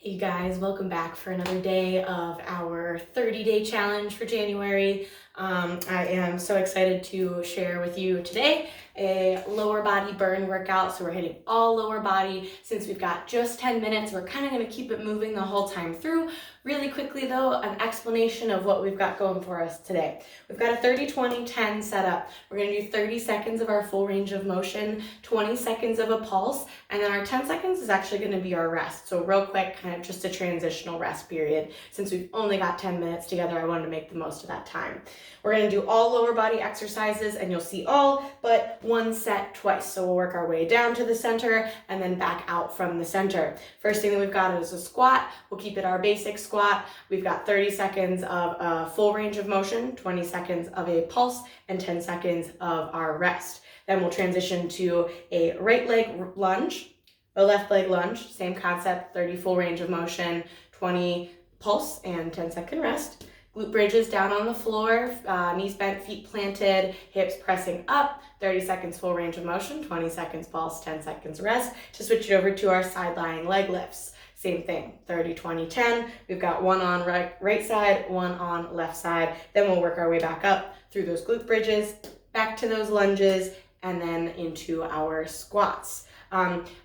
Hey guys, welcome back for another day of our 30-day challenge for January. I am so excited to share with you today a lower body burn workout. So we're hitting all lower body. Since we've got just 10 minutes, we're kind of going to keep it moving the whole time through. Really quickly though, an explanation of what we've got going for us today. We've got a 30-20-10 setup. We're going to do 30 seconds of our full range of motion, 20 seconds of a pulse, and then our 10 seconds is actually going to be our rest. So real quick, kind of just a transitional rest period. Since we've only got 10 minutes together, I wanted to make the most of that time. We're going to do all lower body exercises, and you'll see all but one set twice. So we'll work our way down to the center and then back out from the center. First thing that we've got is a squat. We'll keep it our basic squat. We've got 30 seconds of a full range of motion, 20 seconds of a pulse, and 10 seconds of our rest. Then we'll transition to a right leg lunge, a left leg lunge, same concept, 30 full range of motion, 20 pulse, and 10-second rest. Glute bridges down on the floor, knees bent, feet planted, hips pressing up, 30 seconds full range of motion, 20 seconds pulse, 10 seconds rest. To switch it over to our side lying leg lifts. Same thing, 30, 20, 10. We've got one on right side, one on left side. Then we'll work our way back up through those glute bridges, back to those lunges, and then into our squats.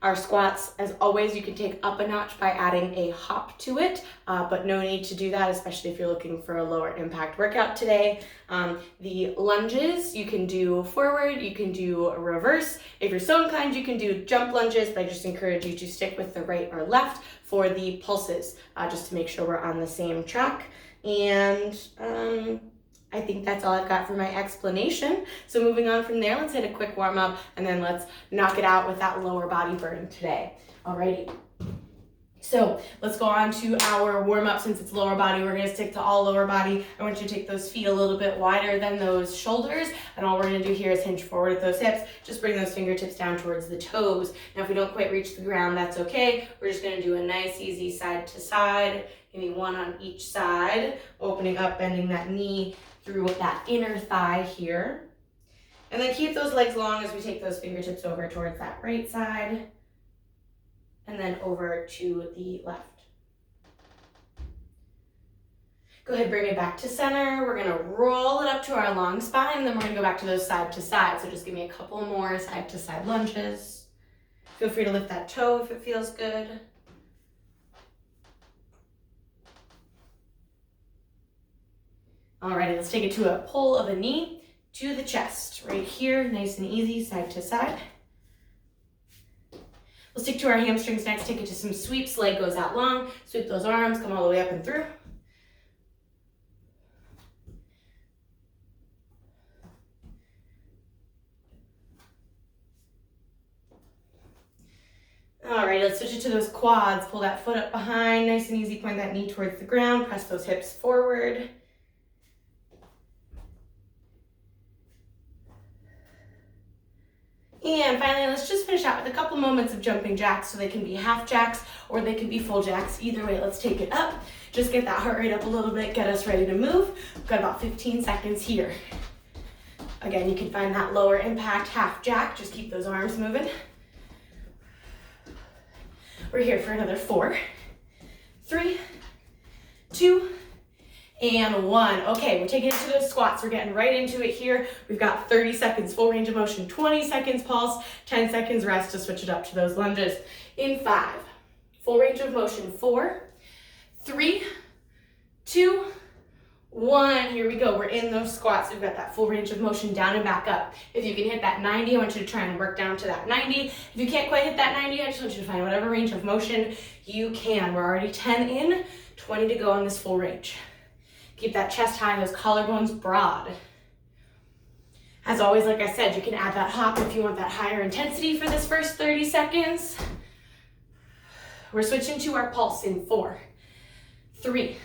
Our squats, as always, you can take up a notch by adding a hop to it, but no need to do that, especially if you're looking for a lower impact workout today. The lunges, you can do forward, you can do reverse. If you're so inclined, you can do jump lunges, but I just encourage you to stick with the right or left for the pulses, just to make sure we're on the same track. And I think that's all I've got for my explanation. So moving on from there, let's hit a quick warm up and then let's knock it out with that lower body burn today. Alrighty. So let's go on to our warm up. Since it's lower body, we're gonna stick to all lower body. I want you to take those feet a little bit wider than those shoulders. And all we're gonna do here is hinge forward at those hips. Just bring those fingertips down towards the toes. Now, if we don't quite reach the ground, that's okay. We're just gonna do a nice, easy side to side. Give me one on each side, opening up, bending that knee through that inner thigh here. And then keep those legs long as we take those fingertips over towards that right side and then over to the left. Go ahead, bring it back to center. We're gonna roll it up to our long spine, and then we're gonna go back to those side to side. So just give me a couple more side to side lunges. Feel free to lift that toe if it feels good. Alrighty, let's take it to a pull of a knee to the chest. Right here, nice and easy, side to side. We'll stick to our hamstrings next, take it to some sweeps. Leg goes out long, sweep those arms, come all the way up and through. Alright, let's switch it to those quads. Pull that foot up behind, nice and easy, point that knee towards the ground, press those hips forward. And finally, let's just finish out with a couple moments of jumping jacks. So they can be half jacks or they can be full jacks. Either way, let's take it up. Just get that heart rate up a little bit, get us ready to move. We've got about 15 seconds here. Again, you can find that lower impact half jack. Just keep those arms moving. We're here for another 4, 3, 2, and 1. Okay, we're taking it to those squats. We're getting right into it here. We've got 30 seconds full range of motion, 20 seconds pulse, 10 seconds rest to switch it up to those lunges. In 5, full range of motion, 4, 3, 2, 1. Here we go. We're in those squats. We've got that full range of motion down and back up. If you can hit that 90, I want you to try and work down to that 90. If you can't quite hit that 90, I just want you to find whatever range of motion you can. We're already 10 in, 20 to go on this full range. Keep that chest high, those collarbones broad. As always, like I said, you can add that hop if you want that higher intensity for this first 30 seconds. We're switching to our pulse in 4, 3,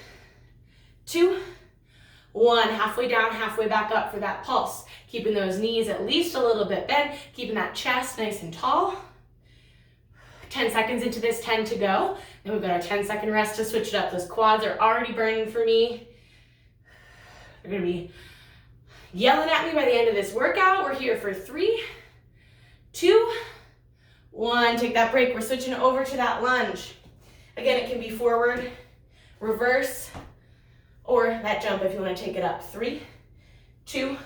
2, 1. Halfway down, halfway back up for that pulse. Keeping those knees at least a little bit bent, keeping that chest nice and tall. 10 seconds into this, 10 to go. Then we've got our 10-second rest to switch it up. Those quads are already burning for me. They're gonna be yelling at me by the end of this workout. We're here for 3, 2, 1. Take that break. We're switching over to that lunge. Again, it can be forward, reverse, or that jump if you want to take it up. 3, 2,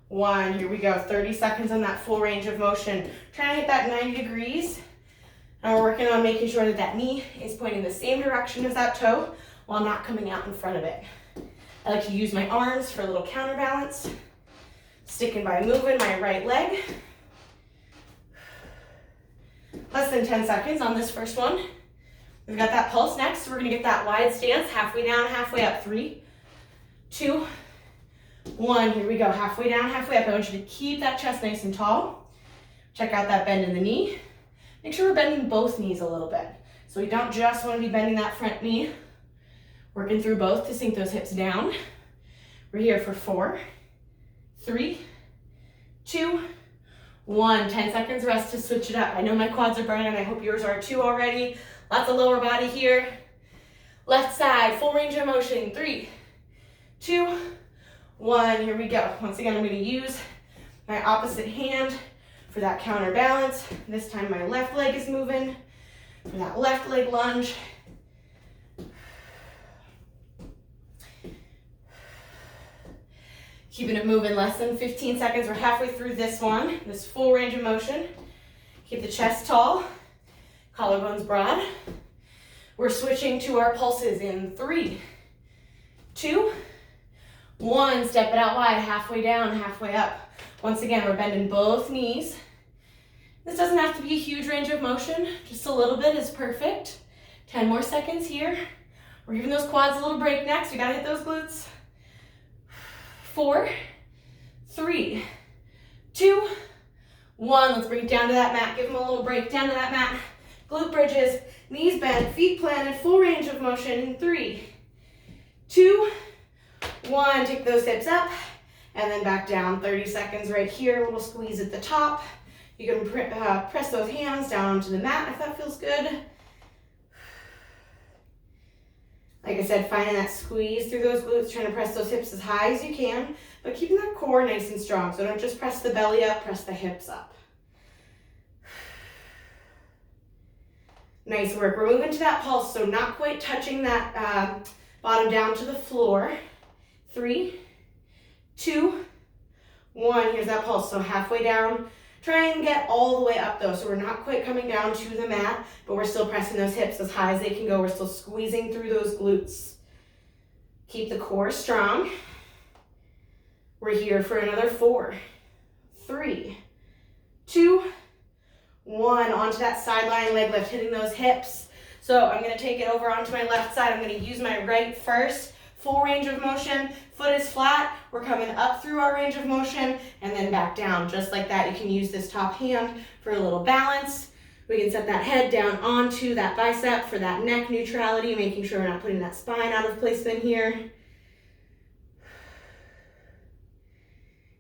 1. Here we go. 30 seconds on that full range of motion. Trying to hit that 90 degrees. And we're working on making sure that that knee is pointing the same direction as that toe while not coming out in front of it. I like to use my arms for a little counterbalance. Sticking by moving my right leg. Less than 10 seconds on this first one. We've got that pulse next, so we're gonna get that wide stance, halfway down, halfway up. 3, 2, 1. Here we go, halfway down, halfway up. I want you to keep that chest nice and tall. Check out that bend in the knee. Make sure we're bending both knees a little bit. So we don't just want to be bending that front knee. Working through both to sink those hips down. We're here for 4, 3, 2, 1. 10 seconds rest to switch it up. I know my quads are burning. I hope yours are too already. Lots of lower body here. Left side, full range of motion. 3, 2, 1. Here we go. Once again, I'm going to use my opposite hand for that counterbalance. This time my left leg is moving for that left leg lunge. Keeping it moving, less than 15 seconds. We're halfway through this one, this full range of motion. Keep the chest tall, collarbones broad. We're switching to our pulses in 3, 2, 1. Step it out wide, halfway down, halfway up. Once again, we're bending both knees. This doesn't have to be a huge range of motion, just a little bit is perfect. 10 more seconds here. We're giving those quads a little break next. We gotta hit those glutes. 4, 3, 2, 1. Let's bring it down to that mat. Give them a little break down to that mat. Glute bridges, knees bent, feet planted, full range of motion in 3, 2, 1. Take those hips up and then back down. 30 seconds right here. A little squeeze at the top. You can press those hands down onto the mat if that feels good. Like I said, finding that squeeze through those glutes, trying to press those hips as high as you can, but keeping that core nice and strong. So don't just press the belly up, press the hips up. Nice work. We're moving to that pulse, so not quite touching that bottom down to the floor. 3, 2, 1. Here's that pulse, so halfway down. Try and get all the way up though, so we're not quite coming down to the mat, but we're still pressing those hips as high as they can go. We're still squeezing through those glutes. Keep the core strong. We're here for another 4, 3, 2, 1. Onto that sideline leg lift, hitting those hips. So I'm gonna take it over onto my left side. I'm gonna use my right first. Full range of motion, foot is flat. We're coming up through our range of motion and then back down, just like that. You can use this top hand for a little balance. We can set that head down onto that bicep for that neck neutrality, making sure we're not putting that spine out of placement here.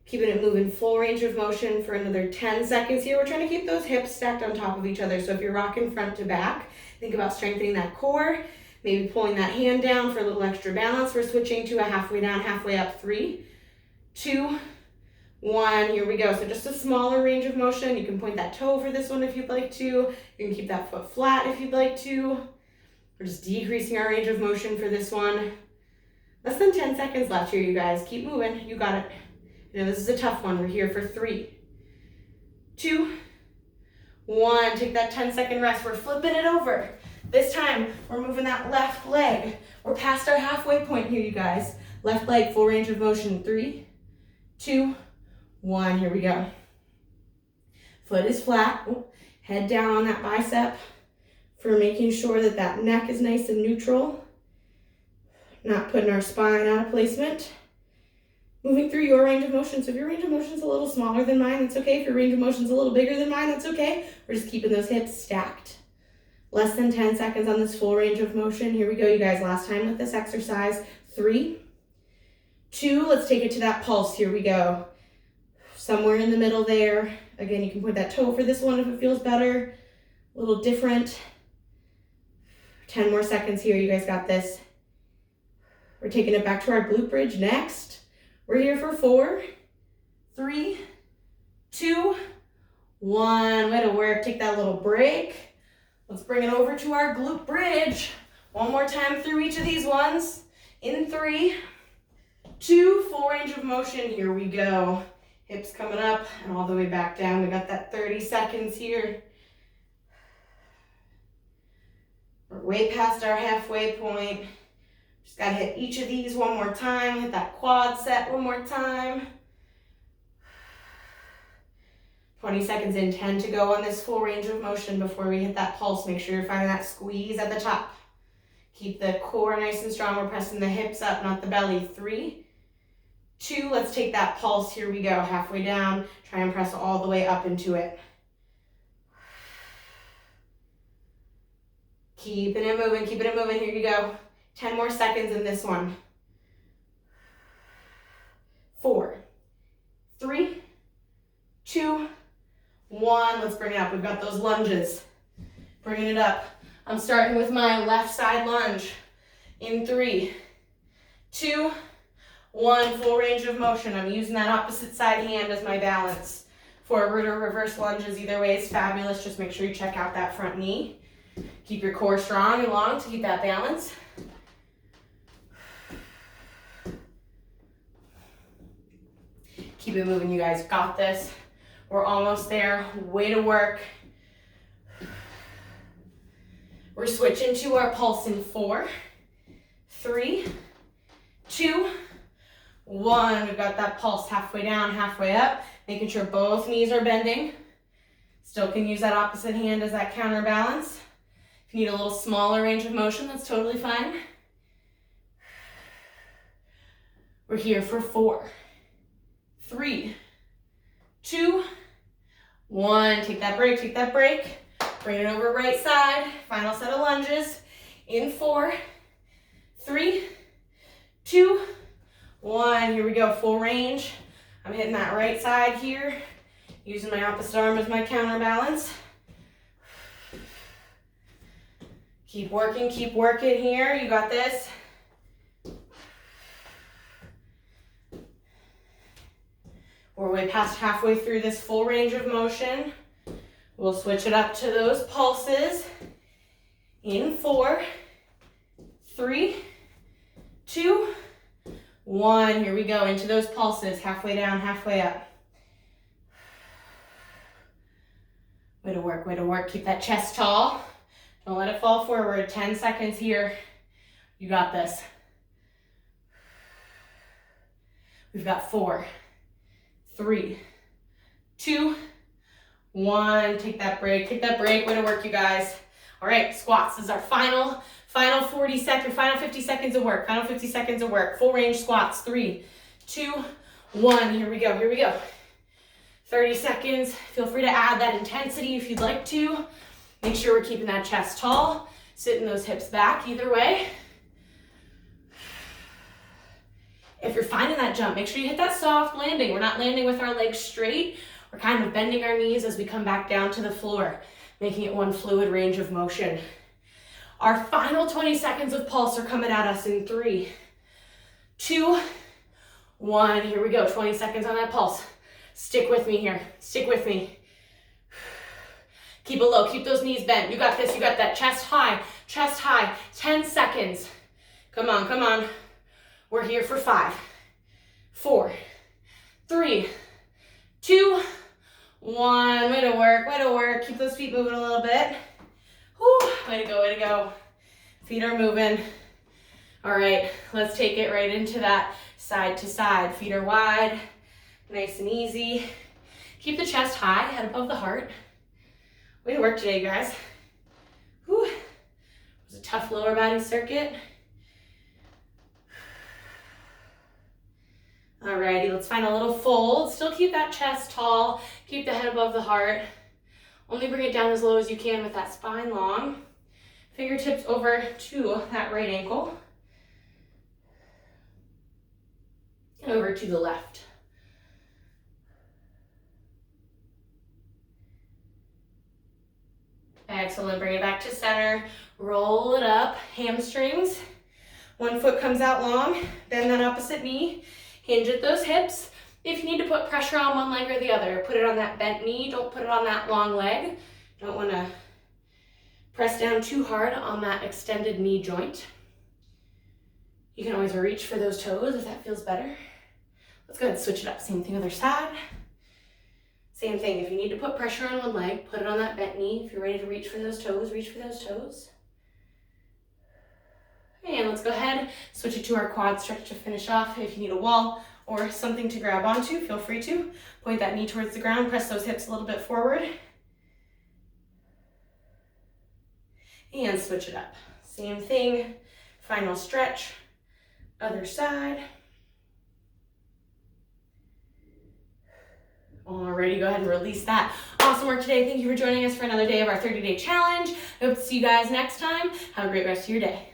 Keeping it moving, full range of motion for another 10 seconds here. We're trying to keep those hips stacked on top of each other. So if you're rocking front to back, think about strengthening that core. Maybe pulling that hand down for a little extra balance. We're switching to a halfway down, halfway up. 3, 2, 1. Here we go. So just a smaller range of motion. You can point that toe for this one if you'd like to. You can keep that foot flat if you'd like to. We're just decreasing our range of motion for this one. Less than 10 seconds left here, you guys. Keep moving. You got it. You know, this is a tough one. We're here for 3, 2, 1. Take that 10-second rest. We're flipping it over. This time, we're moving that left leg. We're past our halfway point here, you guys. Left leg, full range of motion. 3, 2, 1. Here we go. Foot is flat. Head down on that bicep for making sure that that neck is nice and neutral. Not putting our spine out of placement. Moving through your range of motion. So if your range of motion is a little smaller than mine, that's okay. If your range of motion is a little bigger than mine, that's okay. We're just keeping those hips stacked. Less than 10 seconds on this full range of motion. Here we go, you guys. Last time with this exercise. 3, 2. Let's take it to that pulse. Here we go. Somewhere in the middle there. Again, you can point that toe for this one if it feels better. A little different. 10 more seconds here. You guys got this. We're taking it back to our glute bridge next. We're here for 4, 3, 2, 1. Way to work. Take that little break. Let's bring it over to our glute bridge. One more time through each of these ones. In 3, 2, full range of motion. Here we go. Hips coming up and all the way back down. We got that 30 seconds here. We're way past our halfway point. Just gotta hit each of these one more time. Hit that quad set one more time. 20 seconds in, 10 to go on this full range of motion before we hit that pulse. Make sure you're finding that squeeze at the top. Keep the core nice and strong. We're pressing the hips up, not the belly. 3, 2, let's take that pulse. Here we go, halfway down. Try and press all the way up into it. Keeping it moving, keeping it moving. Here you go. 10 more seconds in this one. 4, 3, 2, 1. Let's bring it up. We've got those lunges. Bringing it up. I'm starting with my left side lunge. In 3, 2, 1. Full range of motion. I'm using that opposite side hand as my balance. Forward or reverse lunges, either way is fabulous. Just make sure you check out that front knee. Keep your core strong and long to keep that balance. Keep it moving, you guys. Got this. We're almost there. Way to work. We're switching to our pulse in 4, 3, 2, 1. We've got that pulse halfway down, halfway up. Making sure both knees are bending. Still can use that opposite hand as that counterbalance. If you need a little smaller range of motion, that's totally fine. We're here for 4, 3, 2, 1. Take that break, take that break. Bring it over right side. Final set of lunges. In 4, 3, 2, 1. Here we go, full range. I'm hitting that right side here. Using my opposite arm as my counterbalance. Keep working here. You got this. We're way past halfway through this full range of motion. We'll switch it up to those pulses. In 4, 3, 2, 1. Here we go, into those pulses. Halfway down, halfway up. Way to work, way to work. Keep that chest tall. Don't let it fall forward. 10 seconds here. You got this. We've got 4, 3, 2, 1. Take that break, take that break. Way to work, you guys. All right, squats. This is our final 50 seconds of work. Final 50 seconds of work. Full range squats. 3, 2, 1. Here we go, here we go. 30 seconds. Feel free to add that intensity if you'd like to. Make sure we're keeping that chest tall. Sitting those hips back either way. If you're finding that jump, make sure you hit that soft landing. We're not landing with our legs straight. We're kind of bending our knees as we come back down to the floor, making it one fluid range of motion. Our final 20 seconds of pulse are coming at us in 3, 2, 1. Here we go, 20 seconds on that pulse. Stick with me here, stick with me. Keep it low, keep those knees bent. You got this, you got that. Chest high, 10 seconds. Come on, come on. We're here for 5, 4, 3, 2, 1. Way to work, way to work. Keep those feet moving a little bit. Whew, way to go, way to go. Feet are moving. All right, let's take it right into that side to side. Feet are wide, nice and easy. Keep the chest high, head above the heart. Way to work today, guys. Whew. It was a tough lower body circuit. Alrighty, let's find a little fold. Still keep that chest tall. Keep the head above the heart. Only bring it down as low as you can with that spine long. Fingertips over to that right ankle. And over to the left. Excellent, bring it back to center. Roll it up, hamstrings. One foot comes out long, bend that opposite knee. Hinge at those hips. If you need to put pressure on one leg or the other, put it on that bent knee. Don't put it on that long leg. Don't want to press down too hard on that extended knee joint. You can always reach for those toes if that feels better. Let's go ahead and switch it up. Same thing, other side. Same thing, if you need to put pressure on one leg, put it on that bent knee. If you're ready to reach for those toes, reach for those toes. And let's go ahead, switch it to our quad stretch to finish off. If you need a wall or something to grab onto, feel free to. Point that knee towards the ground, press those hips a little bit forward. And switch it up. Same thing, final stretch, other side. Alrighty, go ahead and release that. Awesome work today. Thank you for joining us for another day of our 30-day challenge. I hope to see you guys next time. Have a great rest of your day.